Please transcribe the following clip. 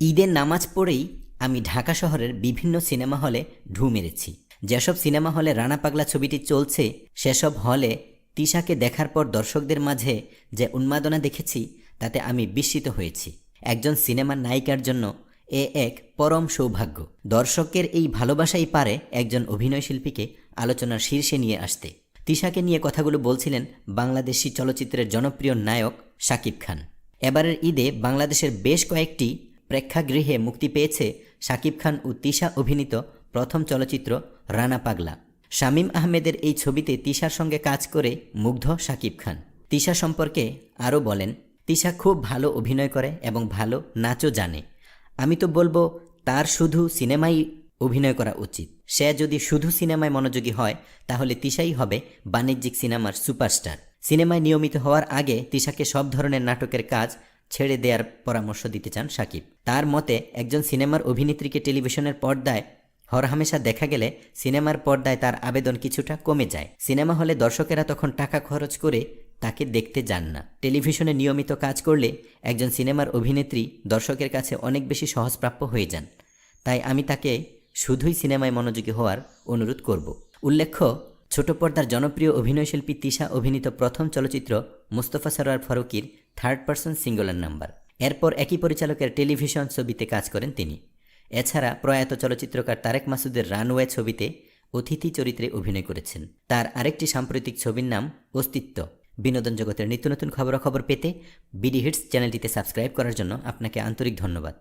ঈদের নামাজ পড়েই আমি ঢাকা শহরের বিভিন্ন সিনেমা হলে ঢু মেরেছি। যেসব সিনেমা হলে রানা পাগলা ছবিটি চলছে সেসব হলে তিশাকে দেখার পর দর্শকদের মাঝে যে উন্মাদনা দেখেছি তাতে আমি বিস্মিত হয়েছি। একজন সিনেমার নায়িকার জন্য এ এক পরম সৌভাগ্য। দর্শকের এই ভালোবাসাই পারে একজন অভিনয়শিল্পীকে আলোচনার শীর্ষে নিয়ে আসতে। তিশাকে নিয়ে কথাগুলো বলছিলেন বাংলাদেশি চলচ্চিত্রের জনপ্রিয় নায়ক শাকিব খান। এবারের ঈদে বাংলাদেশের বেশ কয়েকটি প্রেক্ষাগৃহে মুক্তি পেয়েছে শাকিব খান ও তিশা অভিনীত প্রথম চলচ্চিত্র রানা পাগলা। শামীম আহমেদের এই ছবিতে তিশার সঙ্গে কাজ করে মুগ্ধ শাকিব খান। তিশা সম্পর্কে আরও বলেন, তিশা খুব ভালো অভিনয় করে এবং ভালো নাচও জানে। আমি তো বলবো তার শুধু সিনেমায় অভিনয় করা উচিত। সে যদি শুধু সিনেমায় মনোযোগী হয় তাহলে তিশাই হবে বাণিজ্যিক সিনেমার সুপারস্টার। সিনেমায় নিয়মিত হওয়ার আগে তিশাকে সব ধরনের নাটকের কাজ ছেড়ে দেওয়ার পরামর্শ দিতে চান শাকিব। তার মতে একজন সিনেমার অভিনেত্রীকে টেলিভিশনের পর্দায় হরহামেশা দেখা গেলে সিনেমার পর্দায় তার আবেদন কিছুটা কমে যায়। সিনেমা হলে দর্শকেরা তখন টাকা খরচ করে তাকে দেখতে যান না। টেলিভিশনে নিয়মিত কাজ করলে একজন সিনেমার অভিনেত্রী দর্শকের কাছে অনেক বেশি সহজপ্রাপ্য হয়ে যান। তাই আমি তাকে শুধুই সিনেমায় মনোযোগী হওয়ার অনুরোধ করব। উল্লেখ্য, ছোট পর্দার জনপ্রিয় অভিনয়শিল্পী তিশা অভিনীত প্রথম চলচ্চিত্র মুস্তফা সরোয়ার ফারুকীর থার্ড পারসন সিঙ্গুলার নাম্বার। এরপর একই পরিচালকের টেলিভিশন ছবিতে কাজ করেন তিনি। এছাড়া প্রয়াত চলচ্চিত্রকার তারেক মাসুদের রানওয়ে ছবিতে অতিথি চরিত্রে অভিনয় করেছেন। তার আরেকটি সাম্প্রতিক ছবির নাম অস্তিত্ব। বিনোদন জগতের নিত্য নতুন খবরাখবর পেতে বিডি হিটস চ্যানেলটিতে সাবস্ক্রাইব করার জন্য আপনাকে আন্তরিক ধন্যবাদ।